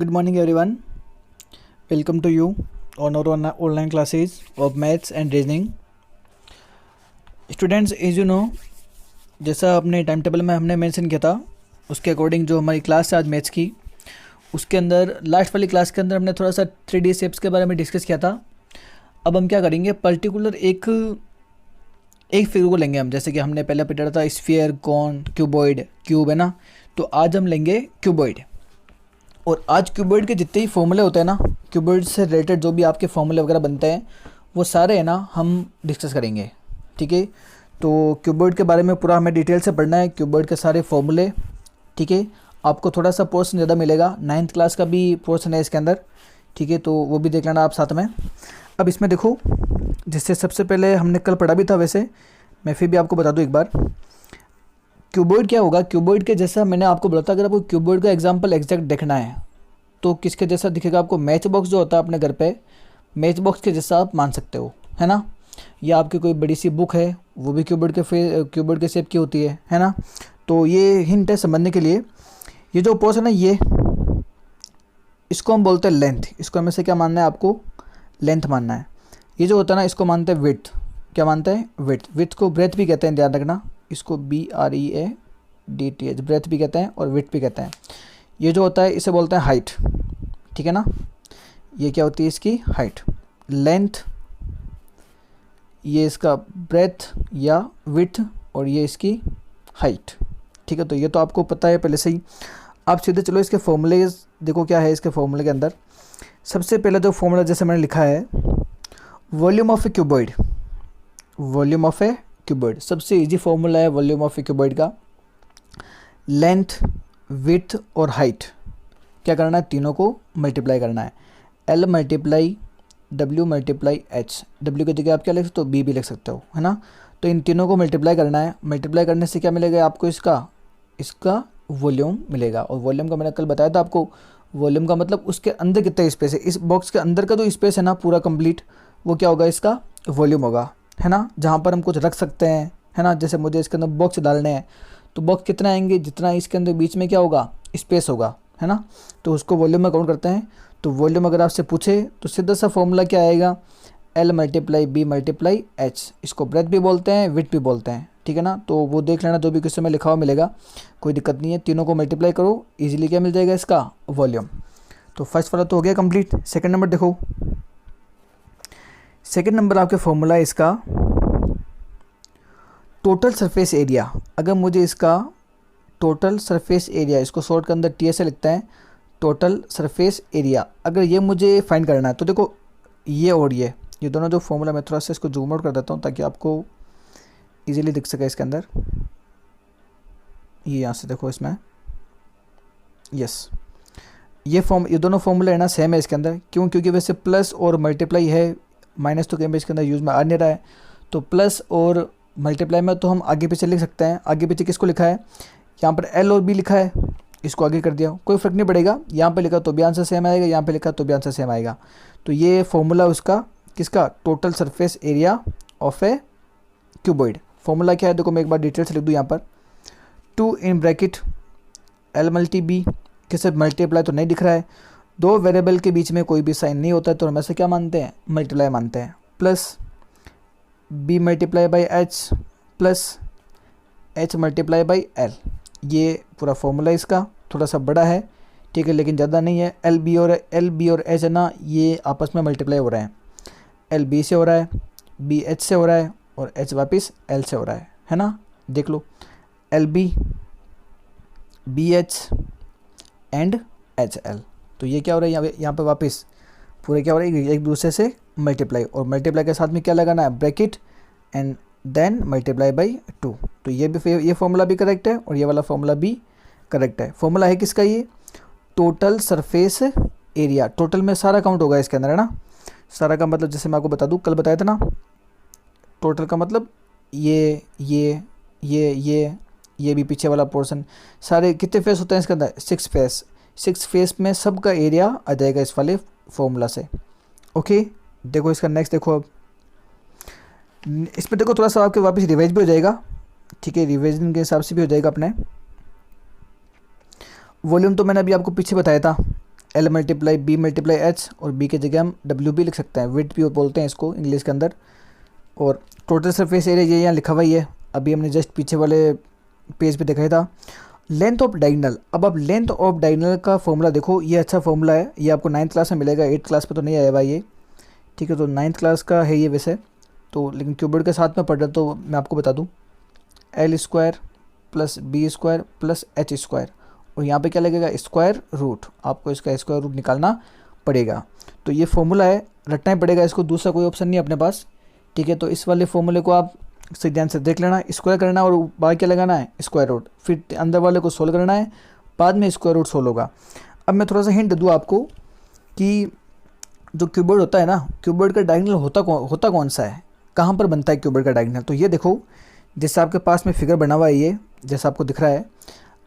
Good morning everyone. Welcome to you on our online classes of maths and reasoning. Students, as you know, जैसा अपने time table में हमने mention किया था उसके अकॉर्डिंग जो हमारी क्लास है आज मैथ्स की, उसके अंदर लास्ट वाली क्लास के अंदर हमने थोड़ा सा 3D शेप्स के बारे में डिस्कस किया था। अब हम क्या करेंगे, पर्टिकुलर एक फिगर को लेंगे हम। जैसे कि हमने पहले पढ़ा था स्फीयर, कॉन, क्यूबॉइड, क्यूब है ना, तो आज हम लेंगे क्यूबॉइड। और आज क्यूबॉइड के जितने ही फॉर्मूले होते हैं ना, क्यूबॉइड से रिलेटेड जो भी आपके फॉर्मूले वगैरह बनते हैं वो सारे है ना हम डिस्कस करेंगे। ठीक है, तो क्यूबॉइड के बारे में पूरा हमें डिटेल से पढ़ना है, क्यूबॉइड के सारे फॉर्मूले। ठीक है, आपको थोड़ा सा पोर्शन ज़्यादा मिलेगा, 9th क्लास का भी पोर्शन है इसके अंदर। ठीक है, तो वो भी देख लेना आप साथ में। अब इसमें देखो, जिससे सबसे पहले हमने कल पढ़ा भी था, वैसे मैं फिर भी आपको बता दूँ एक बार। क्यूबॉइड क्या होगा, क्यूबॉइड के जैसा मैंने आपको बोला था, अगर आपको क्यूबॉइड का एग्जांपल एग्जैक्ट देखना है तो किसके जैसा दिखेगा आपको, मैच बॉक्स जो होता है अपने घर पे, मैच बॉक्स के जैसा आप मान सकते हो, है ना। या आपकी कोई बड़ी सी बुक है वो भी क्यूबॉइड के शेप की होती है ना। तो ये हिंट है समझने के लिए। ये जो पोर्शन है ये, इसको हम बोलते हैं लेंथ। इसको हमें से क्या मानना है, आपको लेंथ मानना है। ये जो होता है ना, इसको मानते हैं विड्थ। क्या मानते हैं, विड्थ। विड्थ को ब्रेथ भी कहते हैं, ध्यान रखना। इसको BREADTH ब्रेथ भी कहते हैं और विड्थ भी कहते हैं। ये जो होता है इसे बोलते हैं हाइट। ठीक है ना, ये क्या होती है इसकी हाइट। लेंथ ये इसका ब्रेथ या विड्थ, और ये इसकी हाइट। ठीक है, तो ये तो आपको पता है पहले से ही। आप सीधे चलो इसके फॉर्मूले देखो क्या है इसके फॉर्मूले के अंदर। सबसे पहले जो फॉर्मूला जैसे मैंने लिखा है, volume of A cuboid. Volume of A cuboid सबसे इजी फॉर्मूला है वॉल्यूम ऑफ ए क्यूबॉइड का। लेंथ, विड्थ और हाइट क्या करना है, तीनों को मल्टीप्लाई करना है। L multiply W multiply H। W की जगह आप क्या लिख सकते हो, B भी लिख सकते हो, है ना। तो इन तीनों को मल्टीप्लाई करना है। मल्टीप्लाई करने से क्या मिलेगा आपको, इसका वॉल्यूम मिलेगा। और वॉल्यूम का मैंने कल बताया था आपको, वॉल्यूम का मतलब उसके अंदर कितना स्पेस है। इस बॉक्स के अंदर का जो स्पेस है ना पूरा कंप्लीट, वो क्या होगा, इसका वॉल्यूम होगा, है ना। जहाँ पर हम कुछ रख सकते हैं, है ना। जैसे मुझे इसके अंदर बॉक्स डालने हैं तो बॉक्स कितना आएंगे, जितना इसके अंदर बीच में क्या होगा, स्पेस होगा, है ना। तो उसको वॉल्यूम में काउंट करते हैं। तो वॉल्यूम अगर आपसे पूछे तो सीधा सा फॉर्मूला क्या आएगा, L multiply B multiply H। इसको ब्रेथ भी बोलते हैं, विड्थ भी बोलते हैं। ठीक है ना, तो वो देख लेना, जो भी क्वेश्चन में लिखा हुआ मिलेगा, कोई दिक्कत नहीं है। तीनों को मल्टीप्लाई करो, ईजिली क्या मिल जाएगा, इसका वॉल्यूम। तो फर्स्ट वाला तो हो गया कंप्लीट। सेकेंड नंबर देखो, सेकेंड नंबर आपके फॉर्मूला है इसका टोटल सरफेस एरिया। अगर मुझे इसका टोटल सरफेस एरिया, इसको शॉर्ट के अंदर TS से लिखता है, टोटल सरफेस एरिया, अगर ये मुझे फाइंड करना है तो देखो ये और ये दोनों जो फॉर्मूला, मैं थोड़ा सा इसको जूम आउट कर देता हूँ ताकि आपको इजीली दिख सके इसके अंदर। ये यहाँ से देखो इसमें, यस, ये दोनों फॉर्मूला है ना सेम है इसके अंदर। क्यों, क्योंकि वैसे प्लस और मल्टीप्लाई है, माइनस तो कहीं इसके अंदर यूज़ में आ नहीं रहा है। तो प्लस और मल्टीप्लाई में तो हम आगे पीछे लिख सकते हैं। आगे पीछे किसको लिखा है, यहाँ पर L और B लिखा है, इसको आगे कर दिया, कोई फ़र्क नहीं पड़ेगा। यहाँ पे लिखा तो भी आंसर सेम आएगा, यहाँ पे लिखा तो भी आंसर सेम आएगा। तो ये फॉर्मूला उसका किसका, total surface area of A cuboid. Formula क्या है देखो, मैं एक बार डिटेल से लिख दूँ यहाँ पर। 2 in bracket L multi B, किसे मल्टीप्लाई तो नहीं दिख रहा है, दो वेरिएबल के बीच में कोई भी साइन नहीं होता है तो हम ऐसे क्या मानते हैं, मल्टीप्लाई मानते हैं। Plus B multiply by H plus H multiply by L। ये पूरा फॉर्मूला इसका थोड़ा सा बड़ा है, ठीक है, लेकिन ज़्यादा नहीं है। L B और H है ना, ये आपस में मल्टीप्लाई हो रहे हैं। L B से हो रहा है, B H से हो रहा है और H वापस L से हो रहा है ना। देख लो, L B B H and H L। तो ये क्या हो रहा है, यहाँ पे वापस पूरे क्या हो रहा है, एक दूसरे से मल्टीप्लाई, और मल्टीप्लाई के साथ में क्या लगाना है, bracket and then multiply by 2। तो ये फॉर्मूला भी करेक्ट है और ये वाला फॉर्मूला भी करेक्ट है। फॉर्मूला है किसका, ये टोटल सरफेस एरिया। टोटल में सारा काउंट होगा इसके अंदर, है ना। सारा का मतलब जैसे मैं आपको बता दूँ, कल बताया था ना, टोटल का मतलब ये भी पीछे वाला पोर्शन, सारे कितने फेस होते हैं इसके अंदर, 6 फेस। 6 फेस में सब का एरिया आ जाएगा इस वाले फॉर्मूला से। ओके, देखो इसका नेक्स्ट देखो। अब इसमें देखो थोड़ा सा आपके वापस रिवाइज भी हो जाएगा, ठीक है, रिवीजन के हिसाब से भी हो जाएगा अपने। वॉल्यूम तो मैंने अभी आपको पीछे बताया था, L multiply B multiply H, और बी की जगह हम डब्ल्यू भी लिख सकते हैं, विड्थ भी बोलते हैं इसको इंग्लिश के अंदर। और टोटल सरफेस एरिया ये यहाँ लिखा हुआ ही है, अभी हमने जस्ट पीछे वाले पेज पे देखा ही था। लेंथ ऑफ डायगोनल, अब आप लेंथ ऑफ डायगोनल का फॉर्मूला देखो, ये अच्छा फॉर्मूला है, ये आपको 9th क्लास में मिलेगा, 8th क्लास में तो नहीं आया भाई ये, ठीक है। तो 9th क्लास का है ये वैसे तो, लेकिन क्यूबिड के साथ में पढ़ रहा तो मैं आपको बता दूं, L square plus B square plus H square, और यहाँ पे क्या लगेगा, स्क्वायर रूट, आपको इसका स्क्वायर रूट निकालना पड़ेगा। तो ये फॉर्मूला है, रटना ही पड़ेगा इसको, दूसरा कोई ऑप्शन नहीं है अपने पास, ठीक है। तो इस वाले फॉर्मूले को आप सही ध्यान से देख लेना, स्क्वायर करना और बाद क्या लगाना है, स्क्वायर रूट, फिर अंदर वाले को सोल्व करना है, बाद में स्क्वायर रूट सोल्व होगा। अब मैं थोड़ा सा हिंट दूँ आपको कि जो क्यूबॉइड होता है ना, क्यूबॉइड का डायगोनल होता कौन सा है, कहाँ पर बनता है क्यूबॉइड का डायगोनल। तो ये देखो, जैसे आपके पास में फिगर बना हुआ है ये, जैसा आपको दिख रहा है,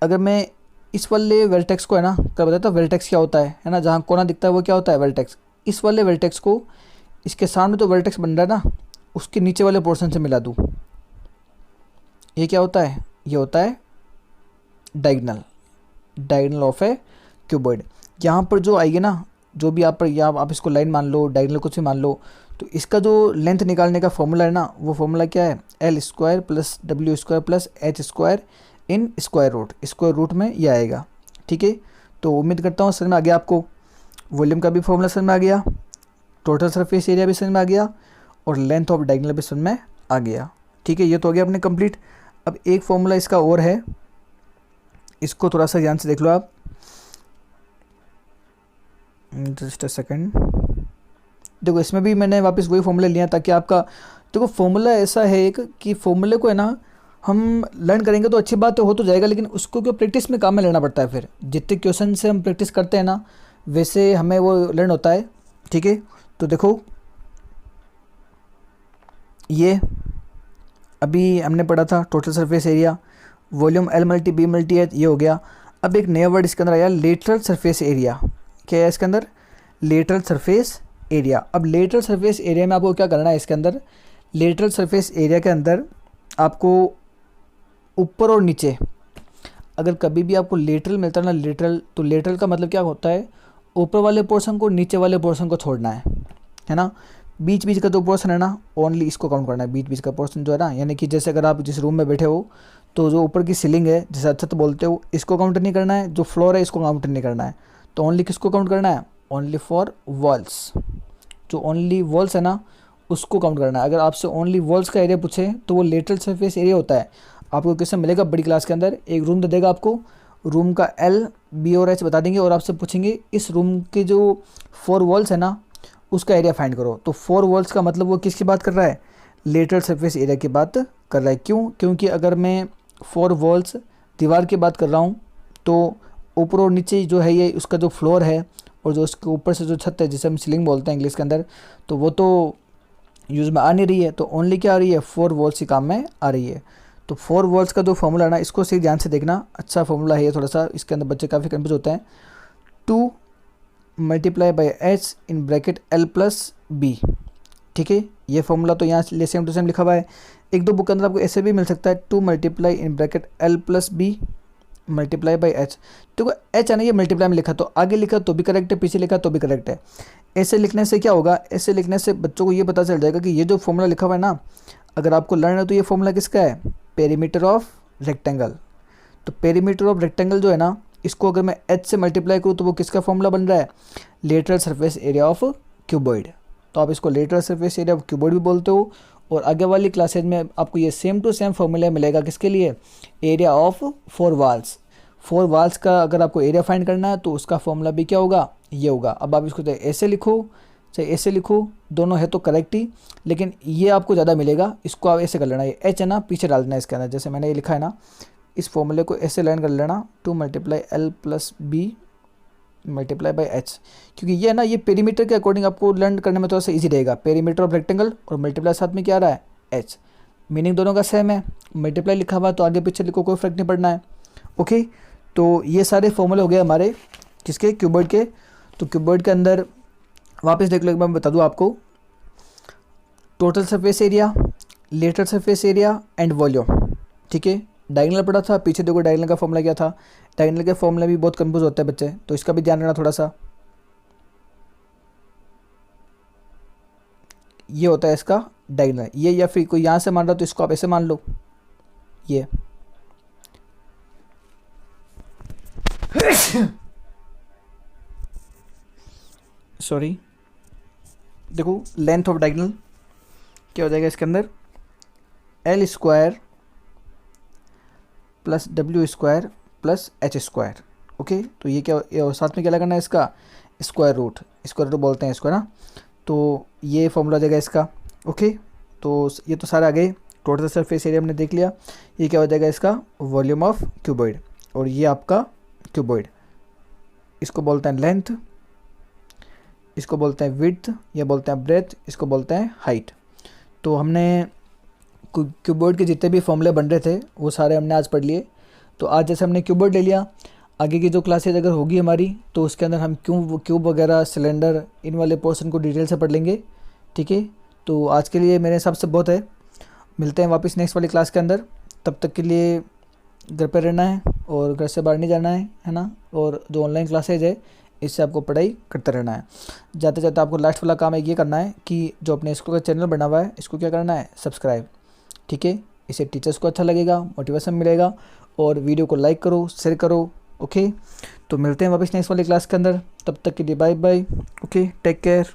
अगर मैं इस वाले वर्टेक्स को है ना, क्या बताता हूँ वर्टेक्स क्या होता है ना, जहाँ कोना दिखता है वो क्या होता है वर्टेक्स, इस वाले वर्टेक्स को इसके सामने तो वर्टेक्स बन रहा है ना, उसके नीचे वाले पोर्शन से मिला दूँ, ये क्या होता है, ये होता है डायगोनल ऑफ ए क्यूबॉइड। यहाँ पर जो आएगी ना, जो भी आप पर, या आप इसको लाइन मान लो, डायगोनल कुछ भी मान लो, तो इसका जो लेंथ निकालने का फॉर्मूला है ना, वो फॉर्मूला क्या है, L square plus W square plus H square in square root में ये आएगा, ठीक है। तो उम्मीद करता हूँ समझ में आ गया आपको, वॉल्यूम का भी फॉर्मूला समझ में आ गया, टोटल सरफेस एरिया भी समझ में आ गया, और लेंथ ऑफ डायगोनल भी समझ में आ गया, ठीक है। ये तो हो गया अपने कंप्लीट। अब एक फॉर्मूला इसका और है, इसको थोड़ा सा ध्यान से देख लो आप, जस्ट अ सेकेंड। देखो इसमें भी मैंने वापस वही फॉर्मूला लिया ताकि आपका, देखो फॉर्मूला ऐसा है एक कि फॉर्मूले को है ना हम लर्न करेंगे तो अच्छी बात तो हो तो जाएगा, लेकिन उसको क्यों प्रैक्टिस में काम में लेना पड़ता है, फिर जितने क्वेश्चन से हम प्रैक्टिस करते हैं ना वैसे हमें वो लर्न होता है, ठीक है। तो देखो ये अभी हमने पढ़ा था total surface area, volume L multi B multi H, ये हो गया। अब एक नया वर्ड इसके अंदर आया, लेटरल सरफेस एरिया। क्या है इसके अंदर, लेटरल सरफेस एरिया। अब लेटरल सरफेस एरिया में आपको क्या करना है, इसके अंदर लेटरल सरफेस एरिया के अंदर आपको ऊपर और नीचे, अगर कभी भी आपको लेटरल मिलता है ना, लेटरल, तो लेटरल का मतलब क्या होता है, ऊपर वाले पोर्शन को नीचे वाले पोर्शन को छोड़ना है ना। बीच बीच का जो पोर्शन है ना, ओनली इसको काउंट करना है, बीच बीच का पोर्शन जो है ना, यानी कि जैसे अगर आप जिस रूम में बैठे हो तो जो ऊपर की सीलिंग है, जैसे छत बोलते हो, इसको काउंट नहीं करना है, जो फ्लोर है इसको काउंट नहीं करना है, तो ओनली किसको काउंट करना है, ओनली फॉर वॉल्स, जो ओनली वॉल्स है ना उसको काउंट करना है। अगर आपसे ओनली वॉल्स का एरिया पूछे तो वो लेटरल सरफेस एरिया होता है। आपको किससे मिलेगा, बड़ी क्लास के अंदर एक रूम दे देगा आपको, रूम का एल बी और एच बता देंगे, और आपसे पूछेंगे इस रूम के जो 4 वॉल्स है ना उसका एरिया फाइंड करो। तो 4 वॉल्स का मतलब वो किसकी बात कर रहा है, लेटरल सरफेस एरिया की बात कर रहा है। क्यों, क्योंकि अगर मैं 4 वॉल्स दीवार की बात कर रहा हूँ तो ऊपर और नीचे जो है ये उसका जो फ्लोर है, और जो उसके ऊपर से जो छत है जिसे हम सीलिंग बोलते हैं इंग्लिश के अंदर, तो वो तो यूज़ में आ नहीं रही है, तो ओनली क्या आ रही है, 4 वॉल्स ही काम में आ रही है। तो 4 वॉल्स का जो फॉर्मूला है ना, इसको सही ध्यान से देखना, अच्छा फॉर्मूला है ये, थोड़ा सा इसके अंदर बच्चे काफ़ी कन्फ्यूज होते हैं। 2 multiply by H in bracket L plus B, ठीक है। ये फॉर्मूला तो यहाँ सेम टू सेम लिखा हुआ है, एक दो बुक के अंदर आपको ऐसे भी मिल सकता है, 2 multiply in bracket L plus B multiply by H. तो एच है ना, ये मल्टीप्लाई में लिखा, तो आगे लिखा तो भी करेक्ट है, पीछे लिखा तो भी करेक्ट है। ऐसे लिखने से क्या होगा, ऐसे लिखने से बच्चों को ये पता चल जाएगा कि ये जो फॉर्मूला लिखा हुआ है ना, अगर आपको लर्न है तो ये फॉर्मूला किसका है, पेरीमीटर ऑफ रेक्टेंगल। तो पेरीमीटर ऑफ रेक्टेंगल जो है ना, इसको अगर मैं एच से मल्टीप्लाई करूँ तो वो किसका फॉर्मूला बन रहा है, lateral surface area of cuboid. तो आप इसको lateral surface area of cuboid भी बोलते हो, और आगे वाली क्लासेज में आपको ये सेम टू सेम फॉर्मूला मिलेगा किसके लिए, एरिया ऑफ 4 वॉल्स। 4 वॉल्स का अगर आपको एरिया फाइंड करना है तो उसका फॉर्मूला भी क्या होगा, ये होगा। अब आप इसको चाहे ऐसे लिखो चाहे ऐसे लिखो, दोनों है तो करेक्ट ही, लेकिन ये आपको ज़्यादा मिलेगा, इसको आप ऐसे कर लेना, ये एच है ना पीछे डाल देना इसके अंदर, जैसे मैंने ये लिखा है ना, इस फॉर्मूले को ऐसे लर्न कर लेना, 2 multiply L plus B multiply by H, क्योंकि ये है ना, ये पेरीमीटर के अकॉर्डिंग आपको लर्न करने में थोड़ा सा ईजी रहेगा। पेरीमीटर ऑफ रेक्टेंगल और मल्टीप्लाई साथ में क्या आ रहा है, एच, मीनिंग दोनों का सेम है, मल्टीप्लाई लिखा हुआ तो आगे पीछे लिखो, कोई फर्क नहीं पड़ना है। ओके, तो ये सारे फॉर्मूले हो गए हमारे किसके, क्यूबॉइड के। तो क्यूबॉइड के अंदर वापस देख लो एक बार, मैं बता दूँ आपको, total surface area, lateral surface area and volume, ठीक है। डायगोनल पढ़ा था, पीछे देखो डायगोनल का फॉर्मूला क्या था, डायगोनल के फॉर्मूला भी बहुत कंफ्यूज होता है बच्चे, तो इसका भी ध्यान रखना थोड़ा सा। ये होता है इसका डायगोनल, ये या फिर कोई यहाँ से मान रहा तो इसको आप ऐसे मान लो, ये सॉरी, देखो लेंथ ऑफ डायगोनल क्या हो जाएगा इसके अंदर, L square plus W square plus H square. Okay, तो ये क्या, ये साथ में क्या लगाना है इसका स्क्वायर रूट बोलते हैं इसको ना, तो ये फॉर्मूला देगा इसका। ओके, तो ये तो सारा आ गए, टोटल सरफेस एरिया हमने देख लिया। ये क्या हो जाएगा इसका वॉल्यूम ऑफ क्यूबॉइड, और ये आपका क्यूबॉइड, इसको बोलते हैं लेंथ, इसको बोलते हैं विड्थ, ये बोलते हैं ब्रेथ, इसको बोलते हैं हाइट। तो हमने क्यूबॉइड के जितने भी फॉर्मूले बन रहे थे वो सारे हमने आज पढ़ लिए। तो आज जैसे हमने क्यूबॉइड ले लिया, आगे की जो क्लासेज अगर होगी हमारी तो उसके अंदर हम क्यूब वगैरह सिलेंडर इन वाले पोर्शन को डिटेल से पढ़ लेंगे। ठीक है, तो आज के लिए मेरे हिसाब से बहुत है, मिलते हैं वापस नेक्स्ट वाली क्लास के अंदर। तब तक के लिए घर पर रहना है और घर से बाहर नहीं जाना है ना, और जो ऑनलाइन क्लासेज है इससे आपको पढ़ाई करते रहना है। जाते जाते आपको लास्ट वाला काम एक ये करना है कि जो अपने स्कूल का चैनल बना हुआ है इसको क्या करना है, सब्सक्राइब। ठीक है, इससे टीचर्स को अच्छा लगेगा, मोटिवेशन मिलेगा, और वीडियो को लाइक करो, शेयर करो। ओके, तो मिलते हैं वापस नेक्स्ट वाली क्लास के अंदर, तब तक के लिए bye bye. Okay, take care.